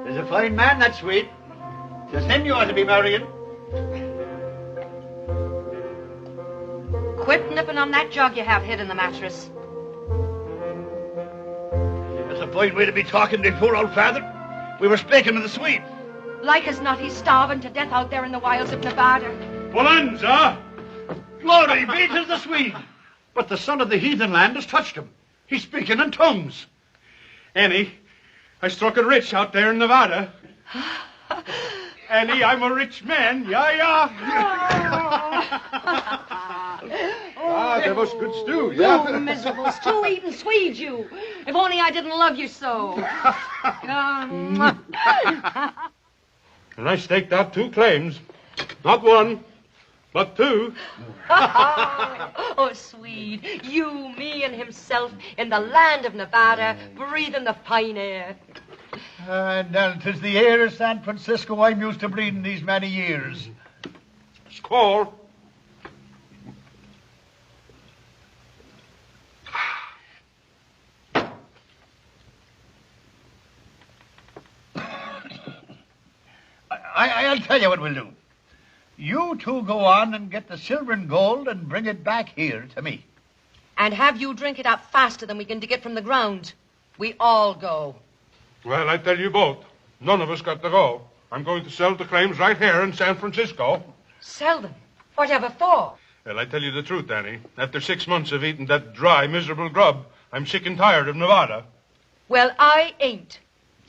There's a fine man, that Swede. Just him you ought to be marrying. Quit nipping on that jug you have hid in the mattress. That's a fine way to be talking to poor old father. We were speaking of the Swede. Like as not, he's starving to death out there in the wilds of Nevada. Bonanza! Glory be to the Swede. But the son of the heathen land has touched him. He's speaking in tongues. Annie, I struck it rich out there in Nevada. Annie, I'm a rich man. Yeah. That was good stew, yeah. You miserable stew-eating Swede, you. If only I didn't love you so. And I staked out 2 claims. Not 1, but 2. Oh, Swede, you, me, and himself in the land of Nevada, breathing the fine air. Now, 'tis the air of San Francisco I'm used to breathing these many years. Squall. I'll tell you what we'll do. You 2 go on and get the silver and gold and bring it back here to me. And have you drink it up faster than we can dig it from the ground. We all go. Well, I tell you both, none of us got to go. I'm going to sell the claims right here in San Francisco. Sell them? Whatever for? Well, I tell you the truth, Annie. After 6 months of eating that dry, miserable grub, I'm sick and tired of Nevada. Well, I ain't.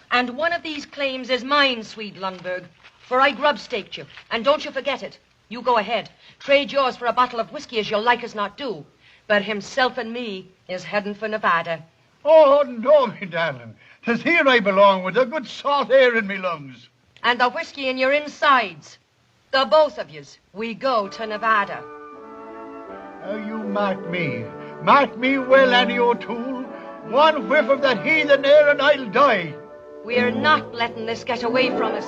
And one of these claims is mine, Swede Lundberg. For I grub-staked you. And don't you forget it. You go ahead. Trade yours for a bottle of whiskey as you'll like as not do. But himself and me is heading for Nevada. Oh, no, me darling. 'Tis here I belong with the good salt air in me lungs. And the whiskey in your insides. The both of yous. We go to Nevada. Now you mark me. Mark me well, Annie O'Toole. One whiff of that heathen air and I'll die. We're not letting this get away from us.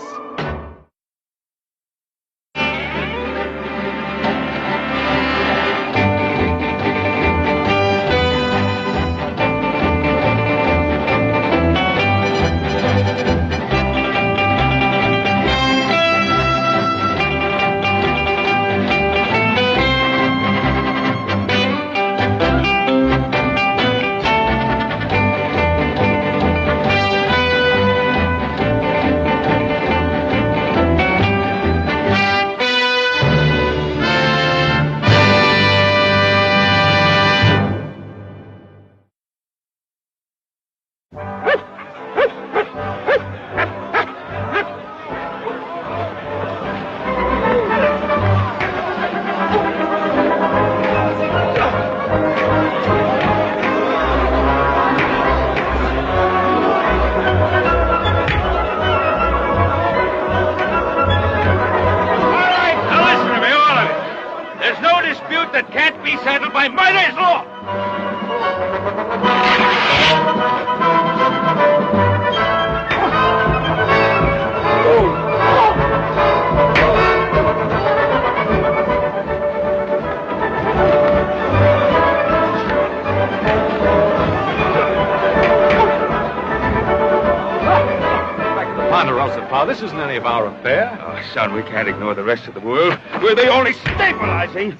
This isn't any of our affair. Oh, son, we can't ignore the rest of the world. We're the only stabilizing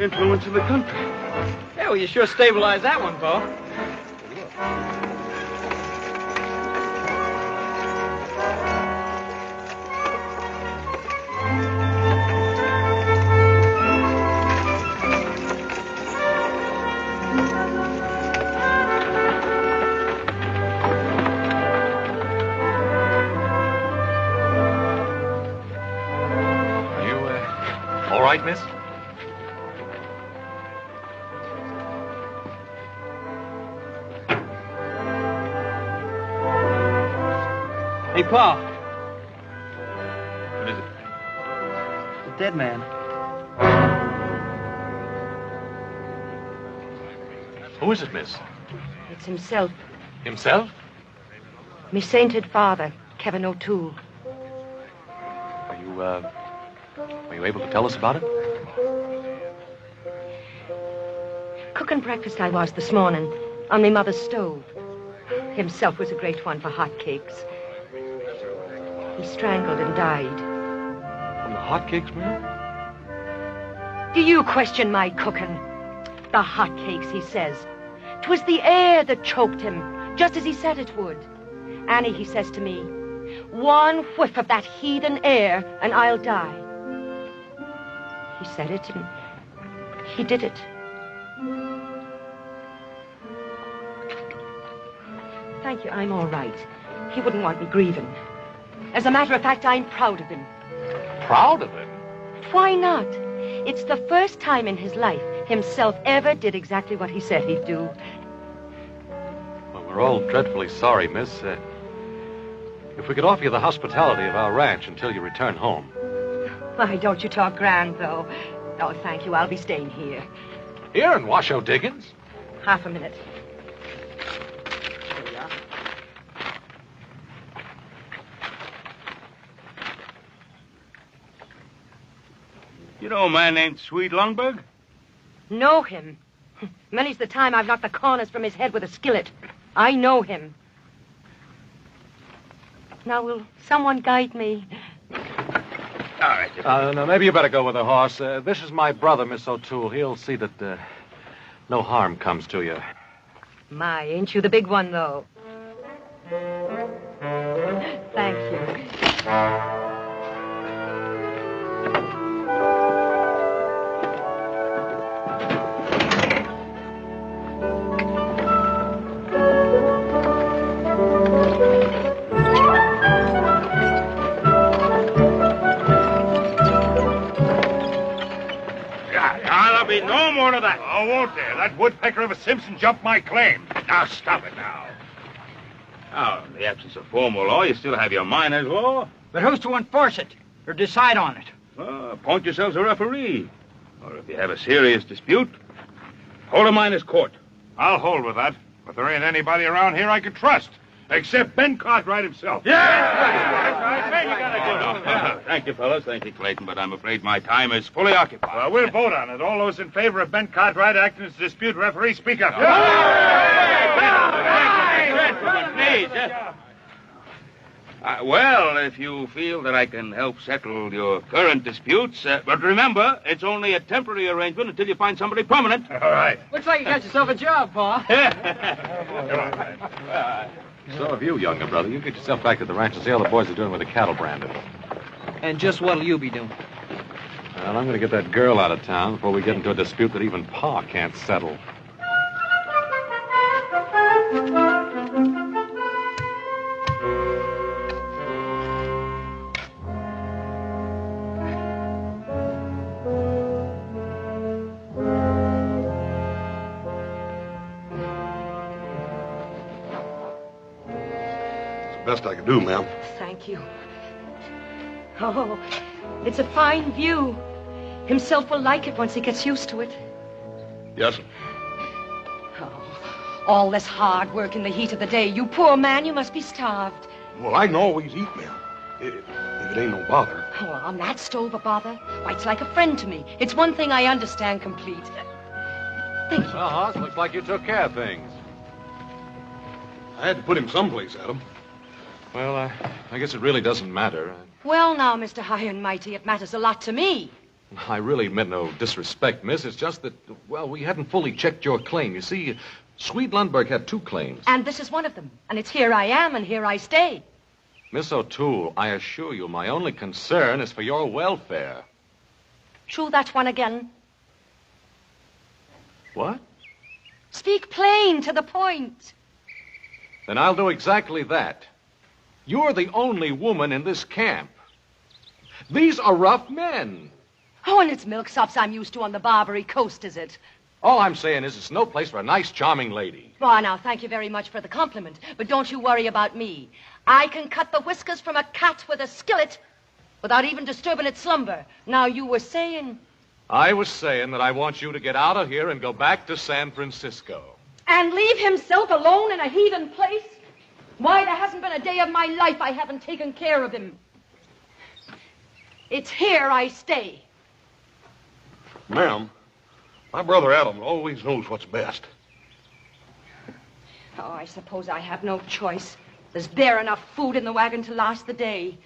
influence in the country. Yeah, well, you sure stabilized that one, Paul. Right, miss? Hey, Pa. What is it? The dead man. Who is it, miss? It's himself. Himself? Me sainted father, Kevin O'Toole. Are you able to tell us about it? Cooking breakfast I was this morning on me mother's stove. Himself was a great one for hot cakes. He strangled and died. From the hotcakes, ma'am? Do you question my cooking? The hotcakes, he says. 'Twas the air that choked him, just as he said it would. Annie, he says to me, one whiff of that heathen air and I'll die. He said it and he did it. Thank you, I'm all right. He wouldn't want me grieving. As a matter of fact, I'm proud of him. Proud of him? Why not? It's the first time in his life himself ever did exactly what he said he'd do. Well, we're all dreadfully sorry, miss. If we could offer you the hospitality of our ranch until you return home. Why, don't you talk grand, though. Oh, thank you. I'll be staying here. Here in Washoe Diggins? Half a minute. You know a man named Swede Lundberg? Know him? Many's the time I've knocked the corners from his head with a skillet. I know him. Now, will someone guide me? All right. No, maybe you better go with the horse. This is my brother, Miss O'Toole. He'll see that no harm comes to you. My, ain't you the big one, though? Thank you. No more of that. Oh, won't there? That woodpecker of a Simpson jumped my claim. Now, stop it now. Now, in the absence of formal law, you still have your miner's law. But who's to enforce it or decide on it? Appoint yourselves a referee. Or if you have a serious dispute, hold a miner's court. I'll hold with that. But there ain't anybody around here I can trust. Except Ben Cartwright himself. Thank you, fellas. Thank you, Clayton. But I'm afraid my time is fully occupied. Well, we'll vote on it. All those in favor of Ben Cartwright acting as dispute referee, speak up. Please. Well, if you feel that I can help settle your current disputes, but remember, it's only a temporary arrangement until you find somebody permanent. All right. Looks like you got yourself a job, Pa. So have you, younger brother. You get yourself back to the ranch and see how the boys are doing with the cattle branding. And just what'll you be doing? Well, I'm going to get that girl out of town before we get into a dispute that even Pa can't settle. Best I can do, ma'am. Thank you. Oh, it's a fine view. Himself will like it once he gets used to it. Yes, sir. Oh, all this hard work in the heat of the day. You poor man, you must be starved. Well, I can always eat, ma'am. If it ain't no bother. Oh, on that stove a bother? Why, it's like a friend to me. It's one thing I understand complete. Thank you. Well, Hoss, looks like you took care of things. I had to put him someplace, Adam. Well, I guess it really doesn't matter. Well, now, Mr. High and Mighty, it matters a lot to me. I really meant no disrespect, miss. It's just that, well, we hadn't fully checked your claim. You see, Swede Lundberg had 2 claims. And this is one of them. And it's here I am, and here I stay. Miss O'Toole, I assure you, my only concern is for your welfare. True that one again. What? Speak plain, to the point. Then I'll do exactly that. You're the only woman in this camp. These are rough men. Oh, and it's milksops I'm used to on the Barbary Coast, is it? All I'm saying is it's no place for a nice, charming lady. Well, now, thank you very much for the compliment. But don't you worry about me. I can cut the whiskers from a cat with a skillet without even disturbing its slumber. Now, you were saying... I was saying that I want you to get out of here and go back to San Francisco. And leave himself alone in a heathen place? Why, there hasn't been a day of my life I haven't taken care of him. It's here I stay. Ma'am, my brother Adam always knows what's best. Oh, I suppose I have no choice. There's bare enough food in the wagon to last the day.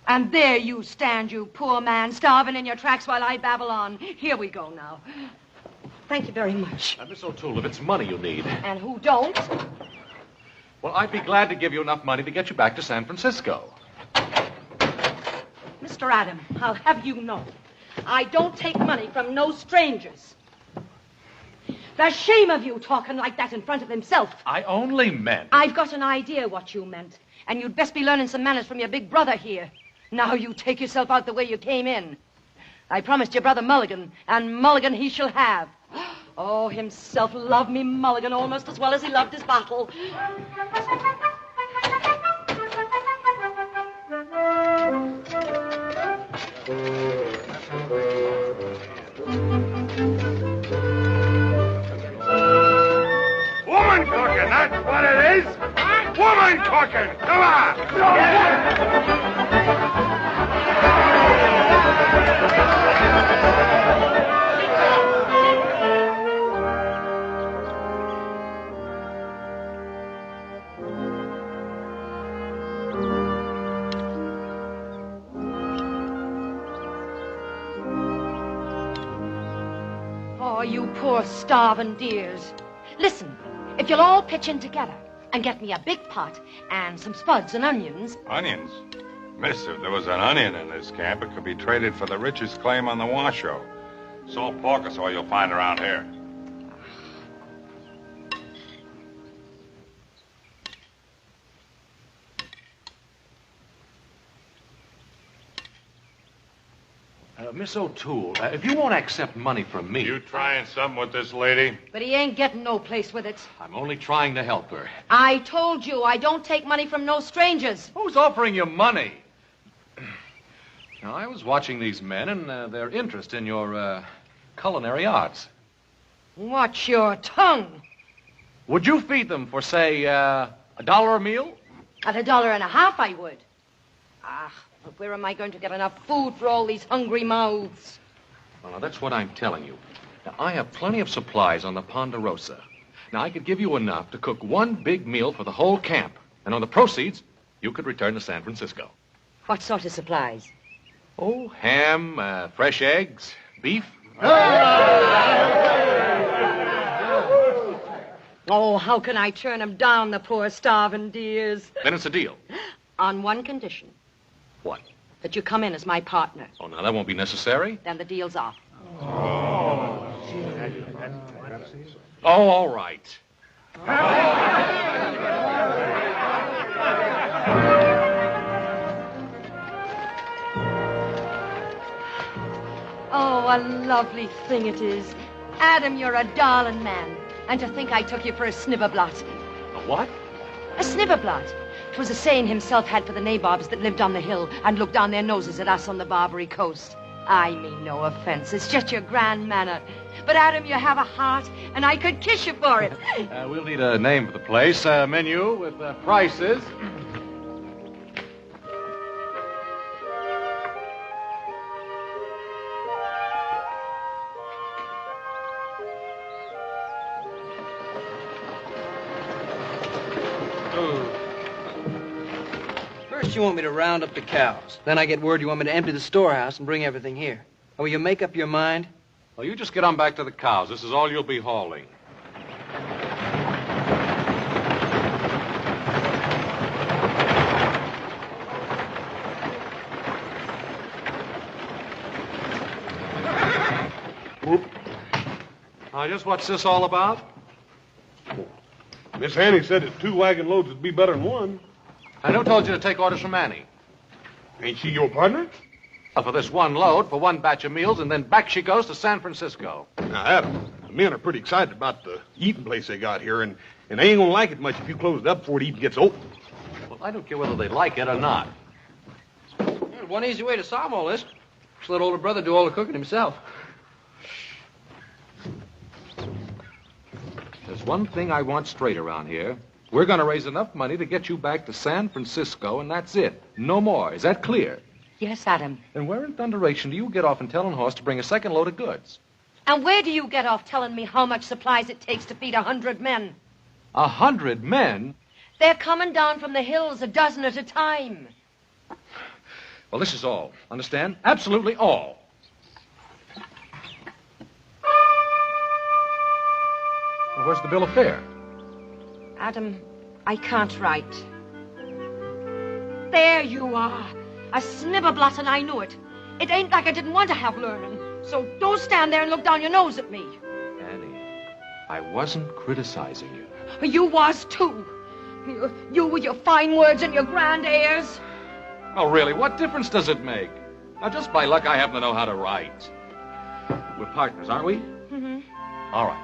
And there you stand, you poor man, starving in your tracks while I babble on. Here we go now. Thank you very much. Miss O'Toole, if it's money you need. And who don't? Well, I'd be glad to give you enough money to get you back to San Francisco. Mr. Adam, I'll have you know, I don't take money from no strangers. The shame of you talking like that in front of himself. I only meant... I've got an idea what you meant, and you'd best be learning some manners from your big brother here. Now you take yourself out the way you came in. I promised your brother Mulligan, and Mulligan he shall have. Oh, himself loved me Mulligan almost as well as he loved his bottle. Woman cooking, that's what it is. Woman cooking. Come on. Oh, you poor starving dears. Listen, if you'll all pitch in together and get me a big pot and some spuds and onions. Onions? Miss, if there was an onion in this camp, it could be traded for the richest claim on the Washoe. Salt pork is all you'll find around here. Miss O'Toole, if you won't accept money from me... You trying something with this lady? But he ain't getting no place with it. I'm only trying to help her. I told you I don't take money from no strangers. Who's offering you money? Now, I was watching these men and their interest in your culinary arts. Watch your tongue. Would you feed them for, say, $1 a meal? At $1.50 I would. Ah, but where am I going to get enough food for all these hungry mouths? Well, now, that's what I'm telling you. Now, I have plenty of supplies on the Ponderosa. Now, I could give you enough to cook one big meal for the whole camp. And on the proceeds, you could return to San Francisco. What sort of supplies? Oh, ham, fresh eggs, beef. Oh, how can I turn them down, the poor starving dears? Then it's a deal. On one condition. What? That you come in as my partner. Oh, now, that won't be necessary. Then the deal's off. Oh, all right. Oh, a lovely thing it is. Adam, you're a darling man. And to think I took you for a snibberblot. A what? A snibberblot. 'Twas a saying himself had for the nabobs that lived on the hill and looked down their noses at us on the Barbary coast. I mean no offense. It's just your grand manner. But, Adam, you have a heart, and I could kiss you for it. We'll need a name for the place, a menu with prices. First you want me to round up the cows. Then I get word you want me to empty the storehouse and bring everything here. And will you make up your mind? Well, you just get on back to the cows. This is all you'll be hauling. Just what's this all about? Miss Annie said that 2 wagon loads would be better than 1. And who told you to take orders from Annie? Ain't she your partner? Well, for this one load, for one batch of meals, and then back she goes to San Francisco. Now, Adam, the men are pretty excited about the eating place they got here, and they ain't gonna like it much if you close it up before it even gets open. Well, I don't care whether they like it or not. There's one easy way to solve all this. Just let older brother do all the cooking himself. There's one thing I want straight around here. We're going to raise enough money to get you back to San Francisco, and that's it. No more. Is that clear? Yes, Adam. And where in thunderation do you get off and telling Horse to bring a second load of goods? And where do you get off telling me how much supplies it takes to feed 100 men? 100 men? They're coming down from the hills a dozen at a time. Well, this is all. Understand? Absolutely all. Well, where's the bill of fare? Adam, I can't write. There you are. A snibberblot, and I knew it. It ain't like I didn't want to have learning. So don't stand there and look down your nose at me. Annie, I wasn't criticizing you. You was, too. You with your fine words and your grand airs. Oh, really, what difference does it make? Now, just by luck, I happen to know how to write. We're partners, aren't we? Mm-hmm. All right.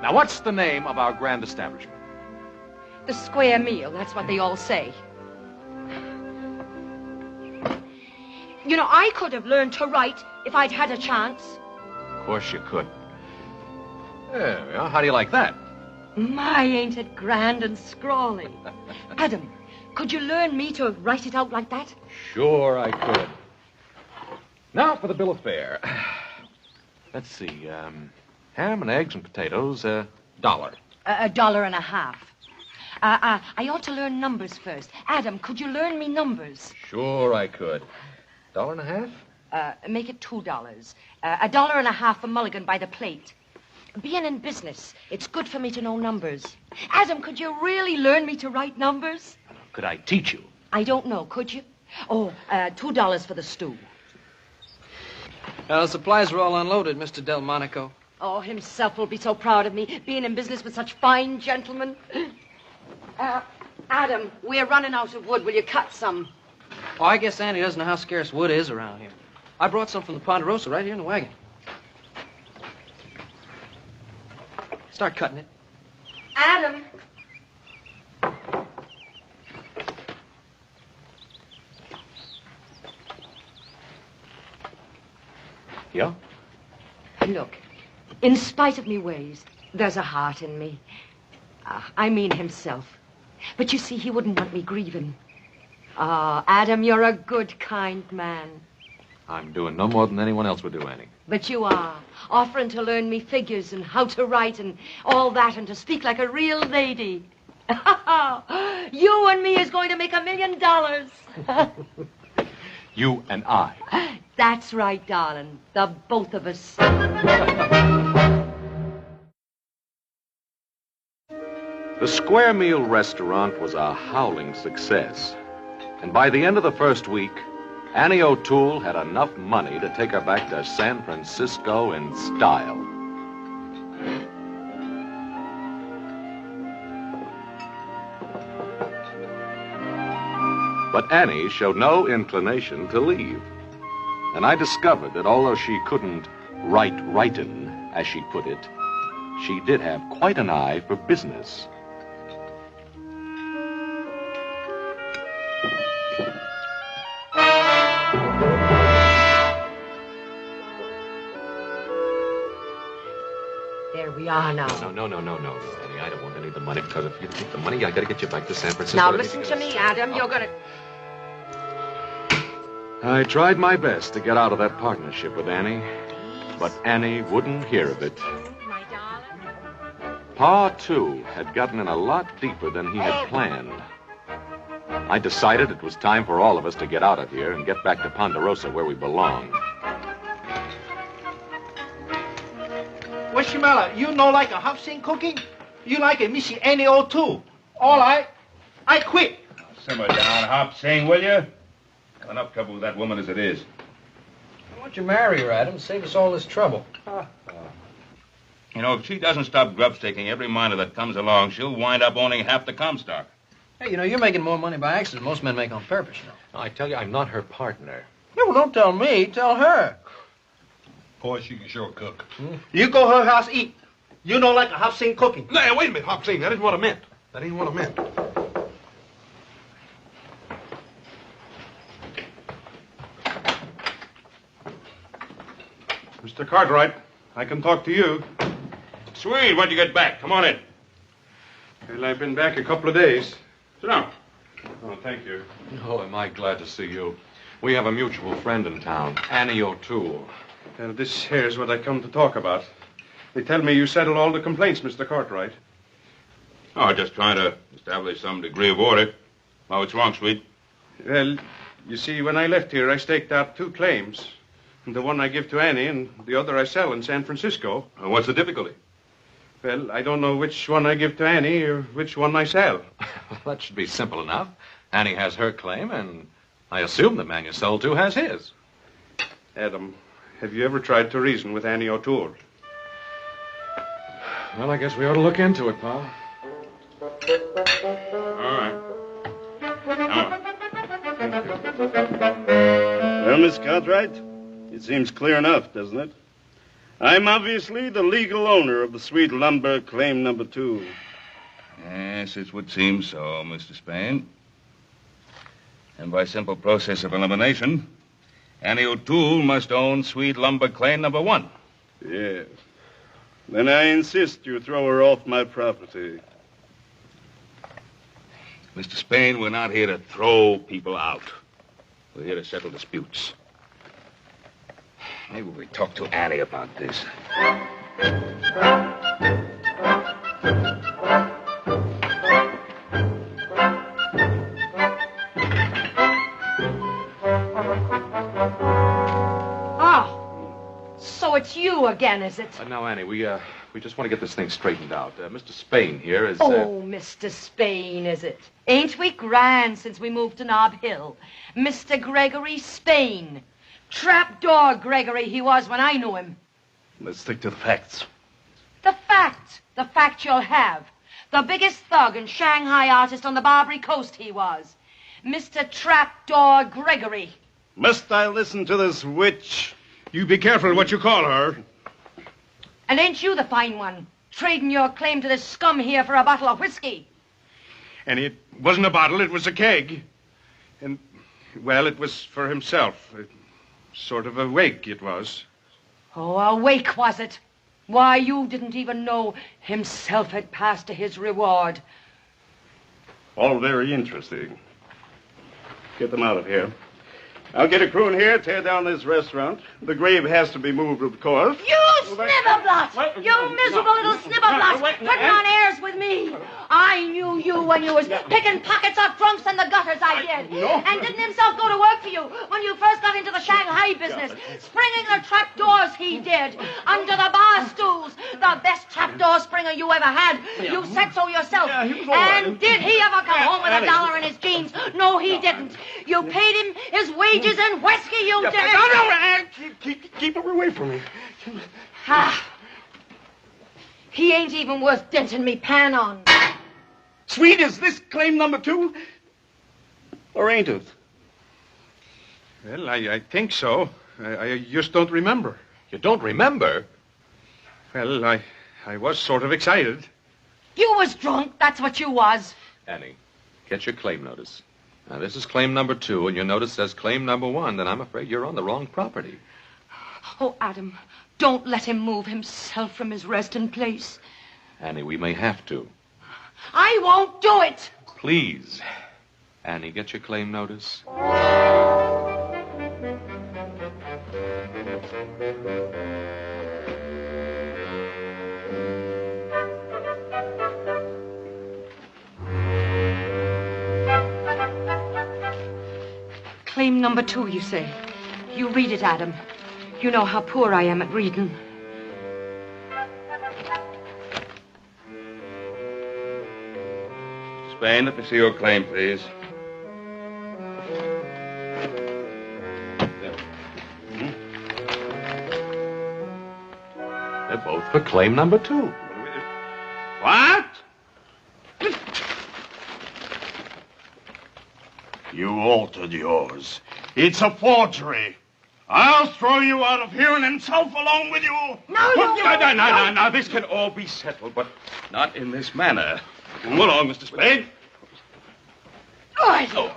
Now, what's the name of our grand establishment? The square meal, that's what they all say. You know, I could have learned to write if I'd had a chance. Of course you could. There we are. How do you like that? My, ain't it grand and scrawly. Adam, could you learn me to write it out like that? Sure I could. Now for the bill of fare. Let's see. Ham and eggs and potatoes, $1. $1.50. I ought to learn numbers first. Adam, could you learn me numbers? Sure I could. $1.50? Make it $2. $1.50 a mulligan by the plate. Being in business, it's good for me to know numbers. Adam, could you really learn me to write numbers? Could I teach you? I don't know, could you? Oh, $2 for the stew. The supplies are all unloaded, Mr. Delmonico. Oh, himself will be so proud of me, being in business with such fine gentlemen. Adam, we're running out of wood. Will you cut some? Oh, I guess Annie doesn't know how scarce wood is around here. I brought some from the Ponderosa right here in the wagon. Start cutting it. Adam. Yeah? Look, in spite of me ways, there's a heart in me. I mean himself. But you see, he wouldn't want me grieving. Oh, Adam, you're a good, kind man. I'm doing no more than anyone else would do, Annie. But you are, offering to learn me figures and how to write and all that and to speak like a real lady. You and me is going to make $1 million. You and I. That's right, darling. The both of us. The Square Meal restaurant was a howling success. And by the end of the first week, Annie O'Toole had enough money to take her back to San Francisco in style. But Annie showed no inclination to leave. And I discovered that although she couldn't write writin', as she put it, she did have quite an eye for business. There we are now. No, Annie. I don't want any of the money, because if you take the money, I gotta get you back to San Francisco. Now listen to me, Adam. You're gonna... I tried my best to get out of that partnership with Annie, but Annie wouldn't hear of it. My darling. Pa, too, had gotten in a lot deeper than he had planned. I decided it was time for all of us to get out of here and get back to Ponderosa where we belong. What's the matter? You know like a half scene cooking? You like a Missy Annie O'Toole. All right. I quit. Simmer down, Hop, sing, will you? Got enough trouble with that woman as it is. Why don't you marry her, Adam? Save us all this trouble. You know, if she doesn't stop grubstaking every miner that comes along, she'll wind up owning half the Comstock. Hey, you know, you're making more money by accident than most men make on purpose, you know. I tell you, I'm not her partner. Yeah, well, don't tell me. Tell her. Boy, she can sure cook. You go her house eat. You know like a half scene cooking. Now, wait a minute, Hop, that isn't what I meant. That ain't what I meant. Mr. Cartwright, I can talk to you. Sweet, when'd you get back? Come on in. Well, I've been back a couple of days. Sit down. Oh, thank you. Oh, am I glad to see you. We have a mutual friend in town, Annie O'Toole. This here's what I come to talk about. They tell me you settled all the complaints, Mr. Cartwright. Oh, just trying to establish some degree of order. Oh, what's wrong, Sweet? Well, You see, when I left here, I staked out 2 claims. The one I give to Annie and the other I sell in San Francisco. What's the difficulty? Well, I don't know which one I give to Annie or which one I sell. Well, that should be simple enough. Annie has her claim, and I assume the man you sold to has his. Adam, have you ever tried to reason with Annie O'Toole? Well, I guess we ought to look into it, pal. All right. Well, Miss Cartwright, it seems clear enough, doesn't it? I'm obviously the legal owner of the sweet lumber claim number 2. Yes, it would seem so, Mr. Spain. And by simple process of elimination, Annie O'Toole must own sweet lumber claim number 1. Yes. Then I insist you throw her off my property. Mr. Spain, we're not here to throw people out. We're here to settle disputes. Maybe we talk to Annie about this. Oh, so it's you again, is it? Now, Annie, we just want to get this thing straightened out. Mr. Spain here is... Oh, Mr. Spain, is it? Ain't we grand since we moved to Nob Hill? Mr. Gregory Spain. Trapdoor Gregory he was when I knew him. Let's stick to the facts. The fact you'll have. The biggest thug and Shanghai artist on the Barbary Coast he was. Mr. Trapdoor Gregory. Must I listen to this witch? You be careful what you call her. And ain't you the fine one, trading your claim to this scum here for a bottle of whiskey? And it wasn't a bottle, it was a keg. And, well, it was for himself. Sort of a wake, it was. Oh, a wake, was it? Why, you didn't even know himself had passed to his reward. All very interesting. Get them out of here. I'll get a crew in here, tear down this restaurant. The grave has to be moved, of course. You snibberblot! You miserable little snibberblot! Putting on airs with me! I knew you when you was picking pockets off drunks in the gutters, I did. And didn't himself go to work for you when you first got into the Shanghai business? Springing the trapdoors he did, under the bar stools. The best trapdoor springer you ever had. You said so yourself. And did he ever come home with $1 in his jeans? No, he didn't. You paid him his wages in whiskey, you did. No, keep her away from me. He ain't even worth denting me pan on. Sweet, is this claim number 2? Or ain't it? Well, I think so. I just don't remember. You don't remember? Well, I was sort of excited. You was drunk, that's what you was. Annie, get your claim notice. Now, this is claim number 2, and your notice says claim number 1. Then I'm afraid you're on the wrong property. Oh, Adam, don't let him move himself from his resting place. Annie, we may have to. I won't do it. Please. Annie, get your claim notice. Claim number 2, you say. You read it, Adam. You know how poor I am at reading. Spain, let me see your claim, please. They're both for claim number 2. What? You altered yours. It's a forgery. I'll throw you out of here and himself along with you. No, this can all be settled, but not in this manner. Come along, Mr. Spade. Oh,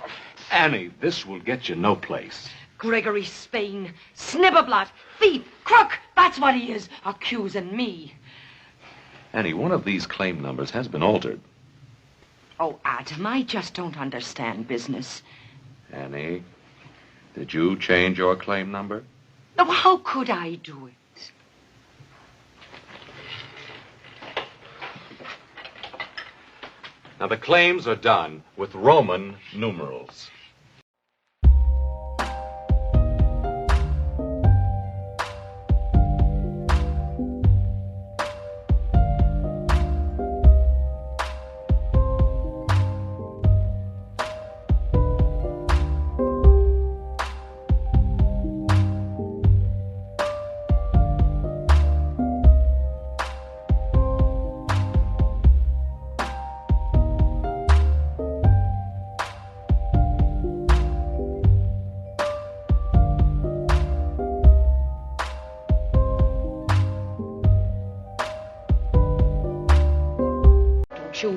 Annie, this will get you no place. Gregory Spain, snibberblot, thief, crook, that's what he is, accusing me. Annie, one of these claim numbers has been altered. Oh, Adam, I just don't understand business. Annie, did you change your claim number? Now, how could I do it? Now, the claims are done with Roman numerals.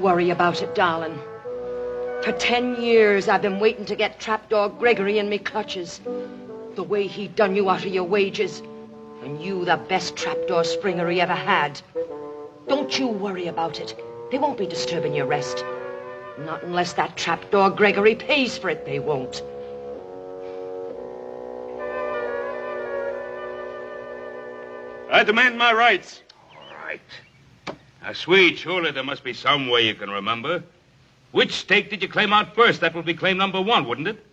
worry about it, darling. For 10 years, I've been waiting to get Trapdoor Gregory in me clutches. The way he done you out of your wages. And you the best trapdoor springer he ever had. Don't you worry about it. They won't be disturbing your rest. Not unless that Trapdoor Gregory pays for it, they won't. I demand my rights. All right. Now, Swede, surely there must be some way you can remember. Which stake did you claim out first? That would be claim number 1, wouldn't it?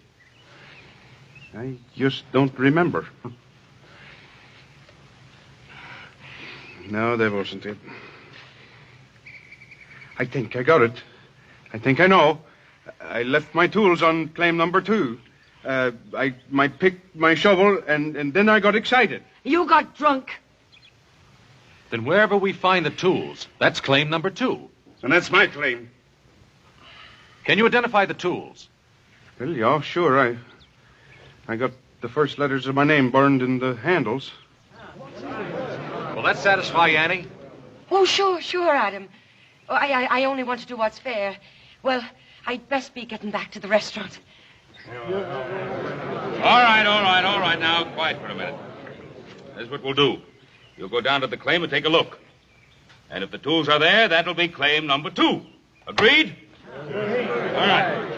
I just don't remember. No, that wasn't it. I think I got it. I think I know. I left my tools on claim number 2. My pick, my shovel, and then I got excited. You got drunk. Then wherever we find the tools, that's claim number 2. And that's my claim. Can you identify the tools? Well, yeah, sure. I got the first letters of my name burned in the handles. Will that satisfy Annie? Oh, sure, Adam. Oh, I only want to do what's fair. Well, I'd best be getting back to the restaurant. All right. Now, quiet for a minute. Here's what we'll do. You'll go down to the claim and take a look. And if the tools are there, that'll be claim number 2. Agreed? All right.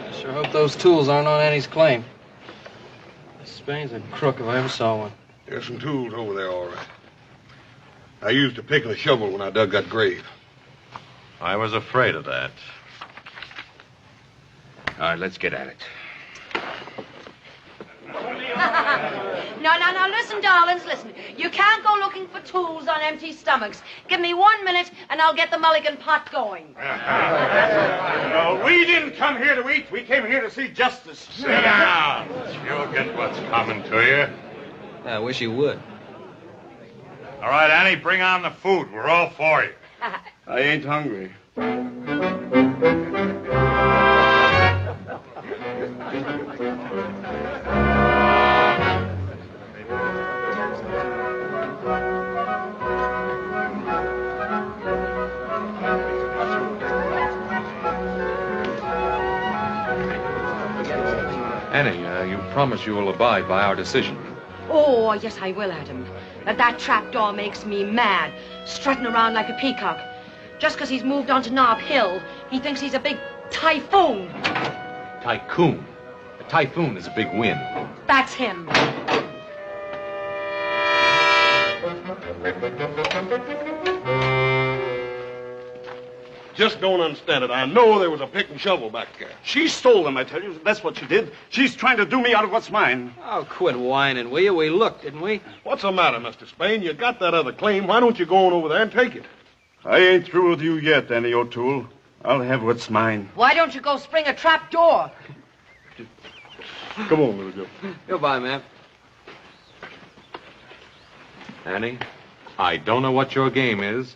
I sure hope those tools aren't on Annie's claim. Spain's a crook if I ever saw one. There's some tools over there, all right. I used a pick and a shovel when I dug that grave. I was afraid of that. All right, let's get at it. No, listen, darlings, listen. You can't go looking for tools on empty stomachs. Give me 1 minute, and I'll get the mulligan pot going. No, we didn't come here to eat. We came here to see justice. Sit down. You'll get what's coming to you. I wish you would. All right, Annie, bring on the food. We're all for you. I ain't hungry. Annie, you promise you will abide by our decision. Oh, yes, I will, Adam. That trapdoor makes me mad, strutting around like a peacock. Just because he's moved on to Nob Hill, he thinks he's a big typhoon. Tycoon. A typhoon is a big wind. That's him. Just don't understand it. I know there was a pick and shovel back there. She stole them, I tell you. That's what she did. She's trying to do me out of what's mine. Oh, quit whining, will you? We looked, didn't we? What's the matter, Mr. Spain? You got that other claim. Why don't you go on over there and take it? I ain't through with you yet, Annie O'Toole. I'll have what's mine. Why don't you go spring a trap door? Come on, little girl. Goodbye, ma'am. Annie, I don't know what your game is.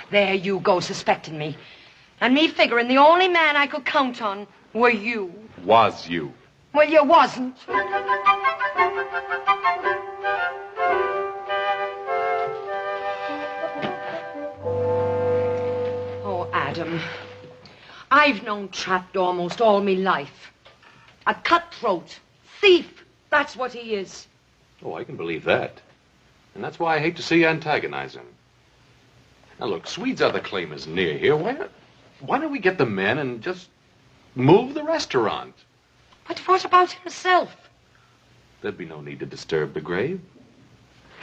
There you go, suspecting me. And me figuring the only man I could count on were you. Was you. Well, you wasn't. Oh, Adam. I've known Trapdoor almost all me life. A cutthroat. Thief. That's what he is. Oh, I can believe that. And that's why I hate to see you antagonize him. Now, look, Swede's other claim is near here. Why don't we get the men and just move the restaurant? But what about himself? There'd be no need to disturb the grave.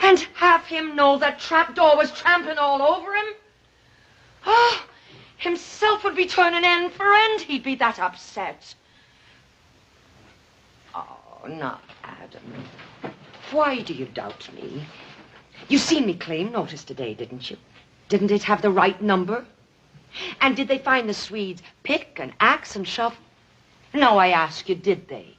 And have him know that Trapdoor was trampling all over him? Oh, himself would be turning end for end. He'd be that upset. Oh, now, Adam. Why do you doubt me? You seen me claim notice today, didn't you? Didn't it have the right number? And did they find the Swedes pick and axe and shovel? No, I ask you, did they?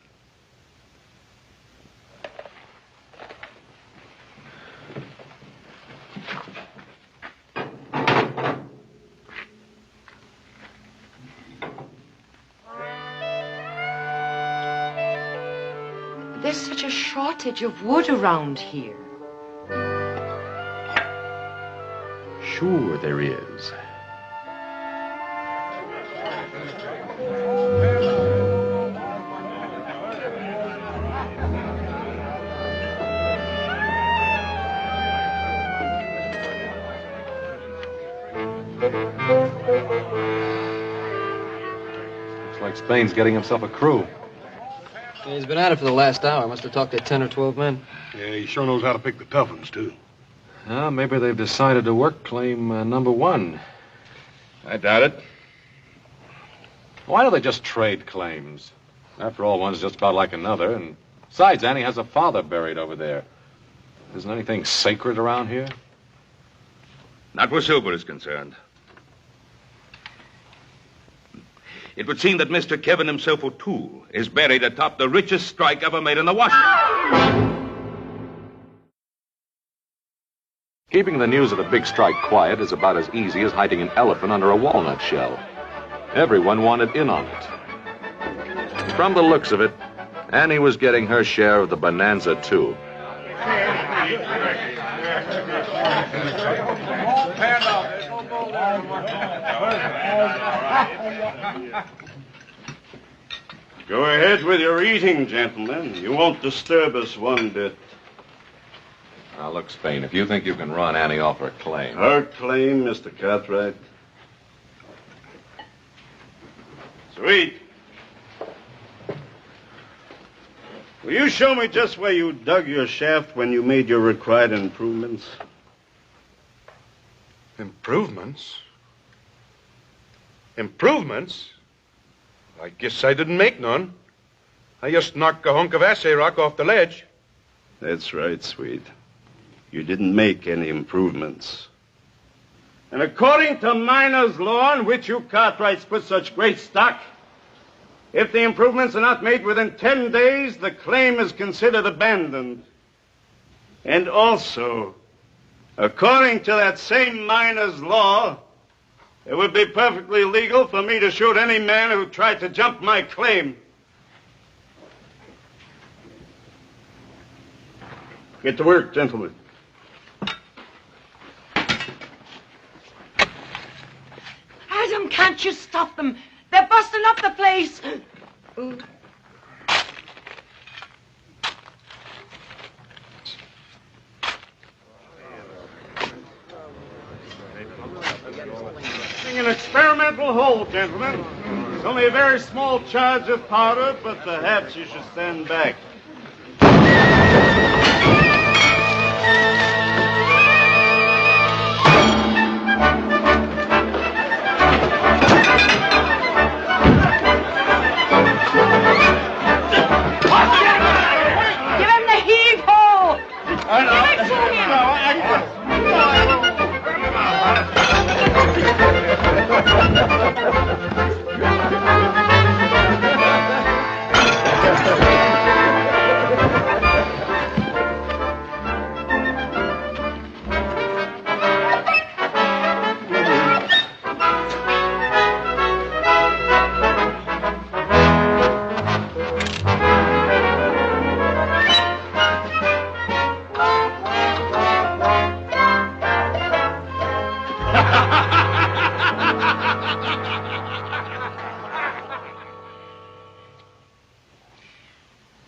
There's such a shortage of wood around here. sure there is. Looks like Spain's getting himself a crew. Yeah, he's been at it for the last hour. Must have talked to 10 or 12 men. Yeah, he sure knows how to pick the tough ones, too. Well, maybe they've decided to work claim number 1. I doubt it. Why don't they just trade claims? After all, one's just about like another, and besides, Annie has a father buried over there. Isn't anything sacred around here? Not where silver is concerned. It would seem that Mr. Kevin himself, O'Toole, is buried atop the richest strike ever made in the Washington. Keeping the news of the big strike quiet is about as easy as hiding an elephant under a walnut shell. Everyone wanted in on it. From the looks of it, Annie was getting her share of the Bonanza, too. Go ahead with your eating, gentlemen. You won't disturb us one bit. Now, look, Spain, if you think you can run Annie off her claim... Her claim, Mr. Cartwright. Sweet. Will you show me just where you dug your shaft when you made your required improvements? Improvements? Improvements? I guess I didn't make none. I just knocked a hunk of assay rock off the ledge. That's right, Sweet. You didn't make any improvements. And according to miner's law, on which you Cartwrights put such great stock, if the improvements are not made within 10 days, the claim is considered abandoned. And also, according to that same miner's law, it would be perfectly legal for me to shoot any man who tried to jump my claim. Get to work, gentlemen. Adam, can't you stop them? They're busting up the place. An experimental hole, gentlemen. It's only a very small charge of powder, but perhaps you should stand back. Give him the heave-ho! I know. Give it to him! No, I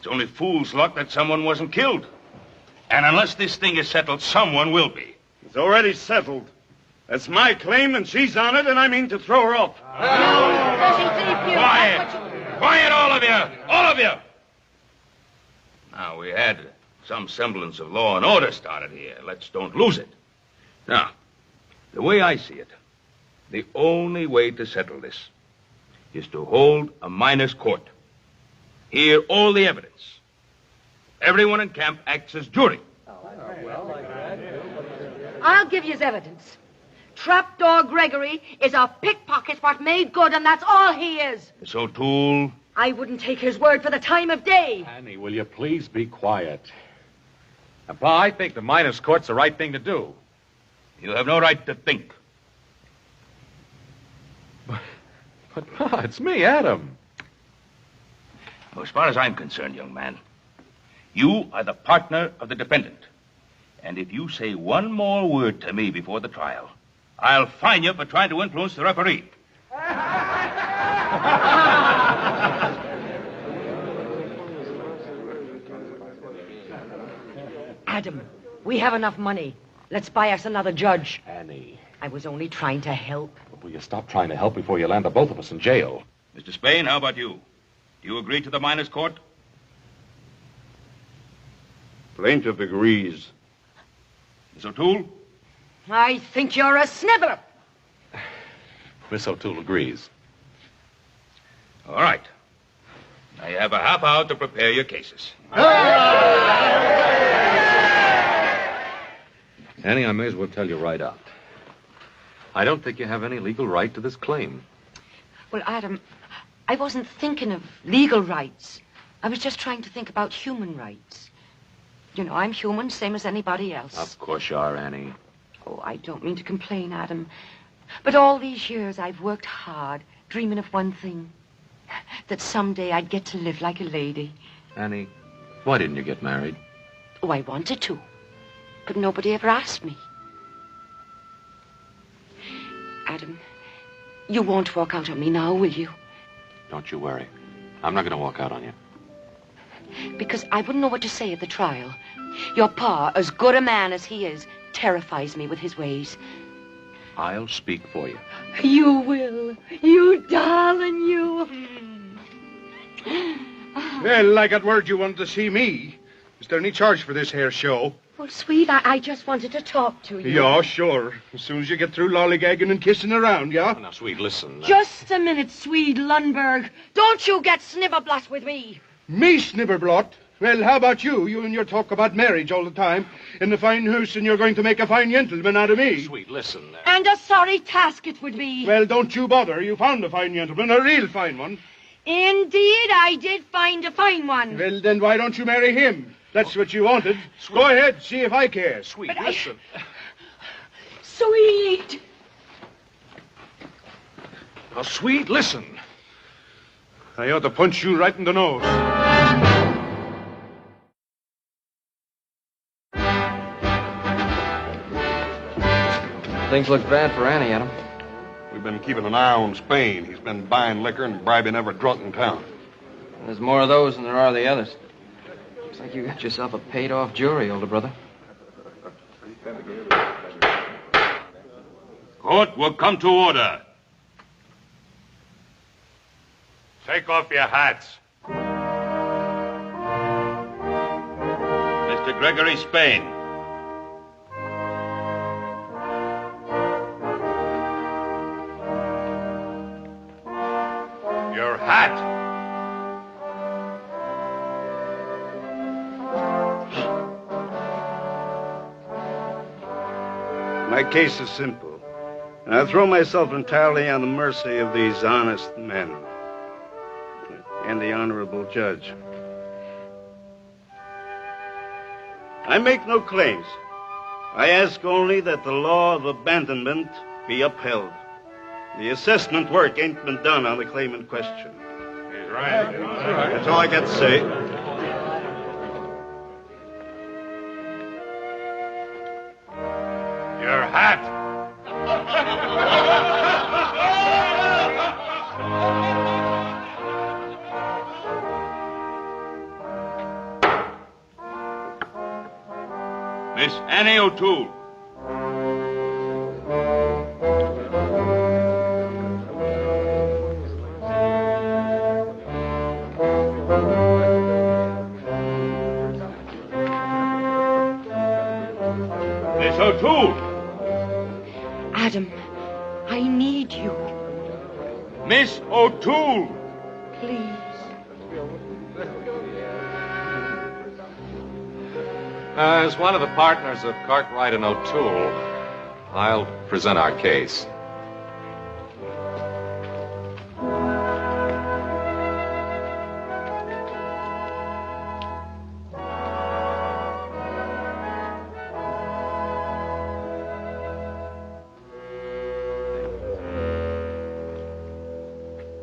It's only fool's luck that someone wasn't killed. And unless this thing is settled, someone will be. It's already settled. That's my claim, and she's on it, and I mean to throw her off. Quiet! Quiet, all of you! All of you! Now, we had some semblance of law and order started here. Let's don't lose it. Now, the way I see it, the only way to settle this is to hold a miners' court. Hear all the evidence. Everyone in camp acts as jury. I'll give you his evidence. Trapdoor Gregory is a pickpocket what made good, and that's all he is. Miss O'Toole. I wouldn't take his word for the time of day. Annie, will you please be quiet? Now, Pa, I think the miners' court's the right thing to do. You have no right to think. But Pa, it's me, Adam. Well, as far as I'm concerned, young man, you are the partner of the defendant. And if you say one more word to me before the trial, I'll fine you for trying to influence the referee. Adam, we have enough money. Let's buy us another judge. Annie, I was only trying to help. will you stop trying to help before you land the both of us in jail? Mr. Spain, how about you? Do you agree to the miners' court? Plaintiff agrees. Miss O'Toole? I think you're a sniveler. Miss O'Toole agrees. All right. Now you have a half hour to prepare your cases. Annie, I may as well tell you right out. I don't think you have any legal right to this claim. Well, Adam, I wasn't thinking of legal rights. I was just trying to think about human rights. You know, I'm human, same as anybody else. Of course you are, Annie. Oh, I don't mean to complain, Adam. But all these years I've worked hard, dreaming of one thing. That someday I'd get to live like a lady. Annie, why didn't you get married? Oh, I wanted to. But nobody ever asked me. Adam, you won't walk out on me now, will you? Don't you worry. I'm not going to walk out on you. Because I wouldn't know what to say at the trial. Your pa, as good a man as he is, terrifies me with his ways. I'll speak for you. You will. You darling, you. Well, I got word you wanted to see me. Is there any charge for this here show? Well, sweet, I just wanted to talk to you. Yeah, sure. As soon as you get through lollygagging and kissing around, yeah? Now, sweet, listen. Just a minute, Swede Lundberg. Don't you get snibberblot with me. Me, Snibberblot? Well, how about you? You and your talk about marriage all the time. In the fine house, and you're going to make a fine gentleman out of me. Sweet, listen. And a sorry task it would be. Well, don't you bother. You found a fine gentleman, a real fine one. Indeed, I did find a fine one. Well, then why don't you marry him? That's what you wanted. Go ahead, see if I care. Sweet, But listen. Sweet. Now, sweet, listen. I ought to punch you right in the nose. Things look bad for Annie, Adam. We've been keeping an eye on Spain. He's been buying liquor and bribing every drunk in town. There's more of those than there are the others. Looks like you got yourself a paid-off jury, older brother. Court will come to order. Take off your hats. Mr. Gregory Spain. Your hat. My case is simple, and I throw myself entirely on the mercy of these honest men and the honorable judge. I make no claims. I ask only that the law of abandonment be upheld. The assessment work ain't been done on the claim in question. He's right. That's all I got to say. Your hat. Miss Annie O'Toole. Miss O'Toole. Adam, I need you. Miss O'Toole. Please. As one of the partners of Cartwright and O'Toole, I'll present our case.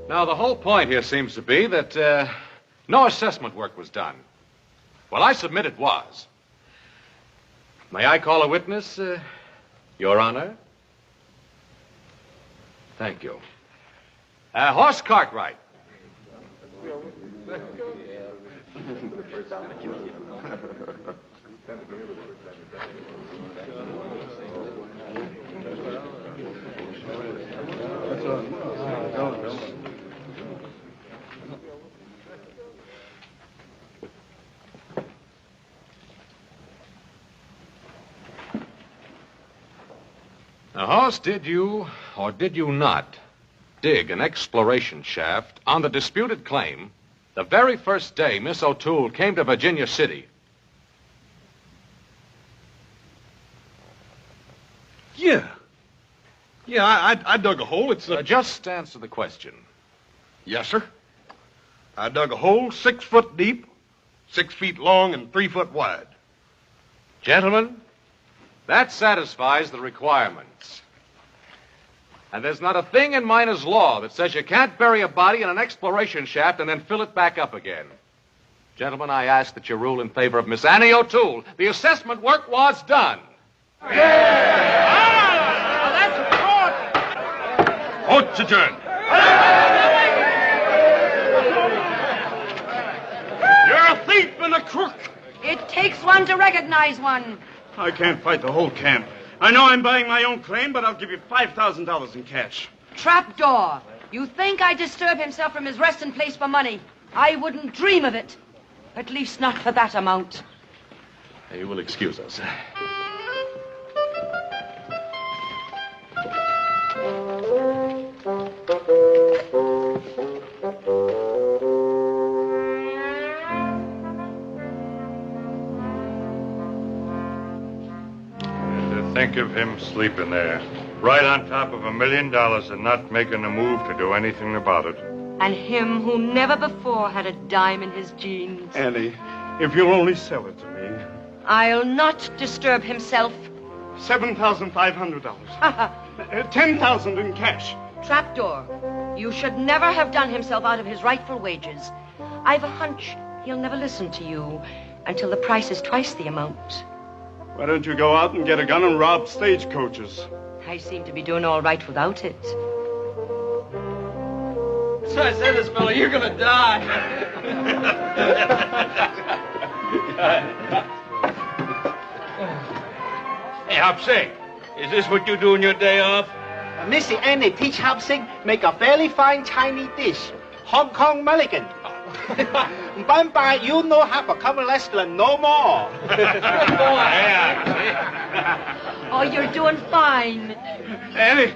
Now, the whole point here seems to be that no assessment work was done. Well, I submit it was. May I call a witness, Your Honor? Thank you. Horse Cartwright. Now, Hoss, did you, or did you not, dig an exploration shaft on the disputed claim the very first day Miss O'Toole came to Virginia City? Yeah. Yeah, I dug a hole. It's Just answer the question. Yes, sir. I dug a hole 6 foot deep, 6 feet long, and 3 foot wide. Gentlemen, that satisfies the requirements. And there's not a thing in miner's law that says you can't bury a body in an exploration shaft and then fill it back up again. Gentlemen, I ask that you rule in favor of Miss Annie O'Toole. The assessment work was done. Court's adjourned. You're a thief and a crook. It takes one to recognize one. I can't fight the whole camp. I know I'm buying my own claim, but I'll give you $5,000 in cash. Trapdoor. You think I disturb himself from his resting place for money? I wouldn't dream of it. At least not for that amount. You will excuse us. Think of him sleeping there, right on top of $1 million and not making a move to do anything about it. And him who never before had a dime in his jeans. Annie, if you'll only sell it to me. I'll not disturb himself. $7,500. $10,000 in cash. Trapdoor. You should never have done himself out of his rightful wages. I've a hunch he'll never listen to you until the price is twice the amount. Why don't you go out and get a gun and rob stagecoaches? I seem to be doing all right without it. So I said this fella, you're gonna die. Hey, Hopsing, is this what you do on your day off? Missy Annie teach Hopsing make a very fine Chinese dish, Hong Kong Mulligan. Bye, you no have a cover restaurant no more. Oh, you're doing fine. Annie,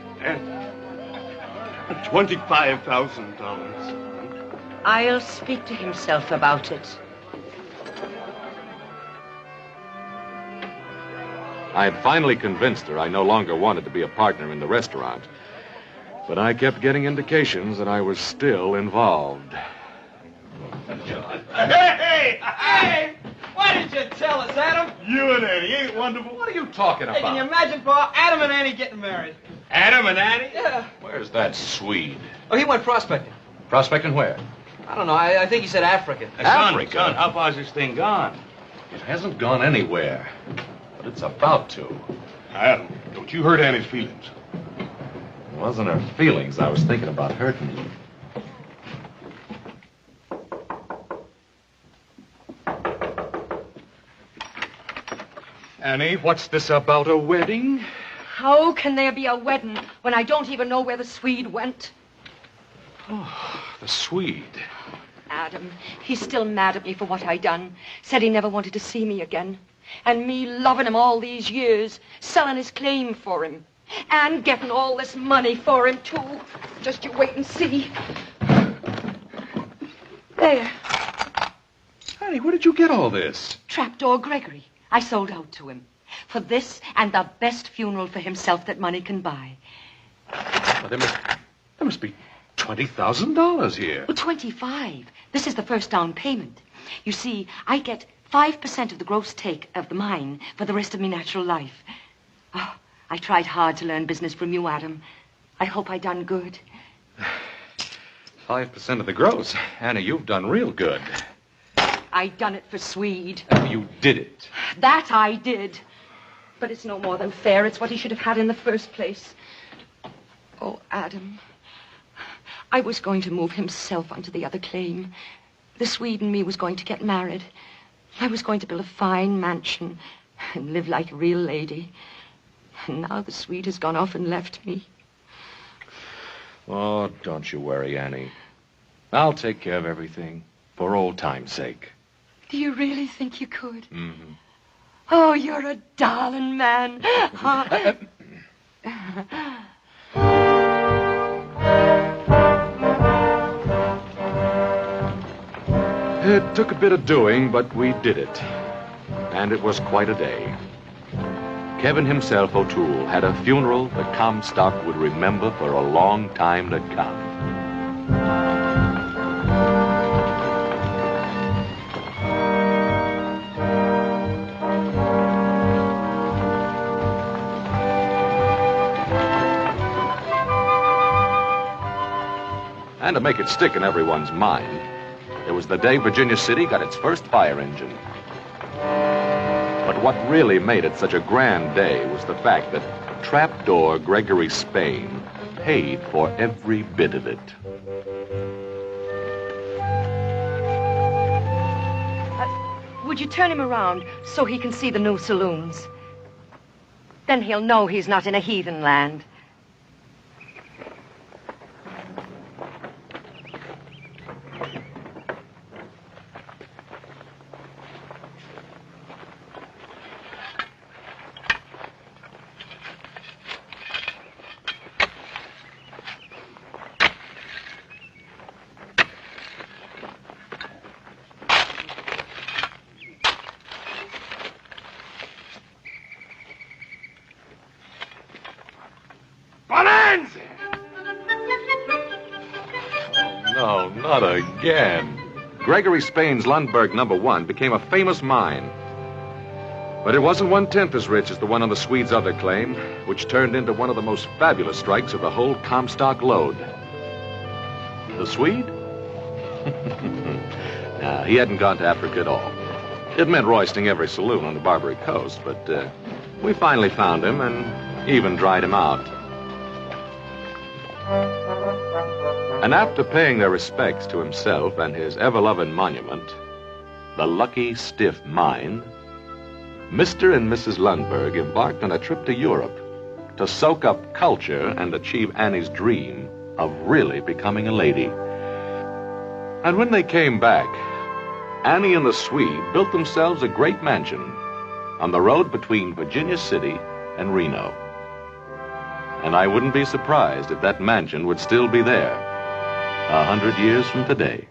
$25,000. I'll speak to himself about it. I had finally convinced her I no longer wanted to be a partner in the restaurant. But I kept getting indications that I was still involved. Hey! Why didn't you tell us, Adam? You and Annie ain't wonderful. What are you talking Hey, can you about? imagine, Pa, Adam and Annie getting married? Adam and Annie? Yeah. Where's that Swede? Oh, he went prospecting. Prospecting where? I don't know. I think he said Africa. Africa? Son, how far's this thing gone? It hasn't gone anywhere. But it's about to. Adam, don't you hurt Annie's feelings. It wasn't her feelings I was thinking about hurting you. Annie, what's this about a wedding? How can there be a wedding when I don't even know where the Swede went? Oh, the Swede. Adam, he's still mad at me for what I done. Said he never wanted to see me again. And me loving him all these years, selling his claim for him. And getting all this money for him, too. Just you wait and see. There. Annie, where did you get all this? Trapdoor Gregory. I sold out to him. For this and the best funeral for himself that money can buy. Well, there must be $20,000 here. Well, 25. This is the first down payment. You see, I get 5% of the gross take of the mine for the rest of me natural life. Oh, I tried hard to learn business from you, Adam. I hope I done good. 5% of the gross. Annie, you've done real good. I done it for Swede. You did it. That I did. But it's no more than fair. It's what he should have had in the first place. Oh, Adam. I was going to move himself onto the other claim. The Swede and me was going to get married. I was going to build a fine mansion and live like a real lady. And now the Swede has gone off and left me. Oh, don't you worry, Annie. I'll take care of everything for old time's sake. Do you really think you could? Mm-hmm. Oh, you're a darling man. It took a bit of doing, but we did it. And it was quite a day. Kevin himself, O'Toole, had a funeral the Comstock would remember for a long time to come. And to make it stick in everyone's mind, it was the day Virginia City got its first fire engine. But what really made it such a grand day was the fact that trapdoor Gregory Spain paid for every bit of it. Would you turn him around so he can see the new saloons? Then he'll know he's not in a heathen land. Bonanza! Oh, no, not again. Gregory Spain's Lundberg No. 1 became a famous mine. But it wasn't 1/10 as rich as the one on the Swede's other claim, which turned into one of the most fabulous strikes of the whole Comstock lode. The Swede? Nah, he hadn't gone to Africa at all. It meant roisting every saloon on the Barbary Coast, but we finally found him and even dried him out. And after paying their respects to himself and his ever-loving monument, the Lucky Stiff Mine, Mr. and Mrs. Lundberg embarked on a trip to Europe to soak up culture and achieve Annie's dream of really becoming a lady. And when they came back, Annie and the Swede built themselves a great mansion on the road between Virginia City and Reno. And I wouldn't be surprised if that mansion would still be there 100 years from today.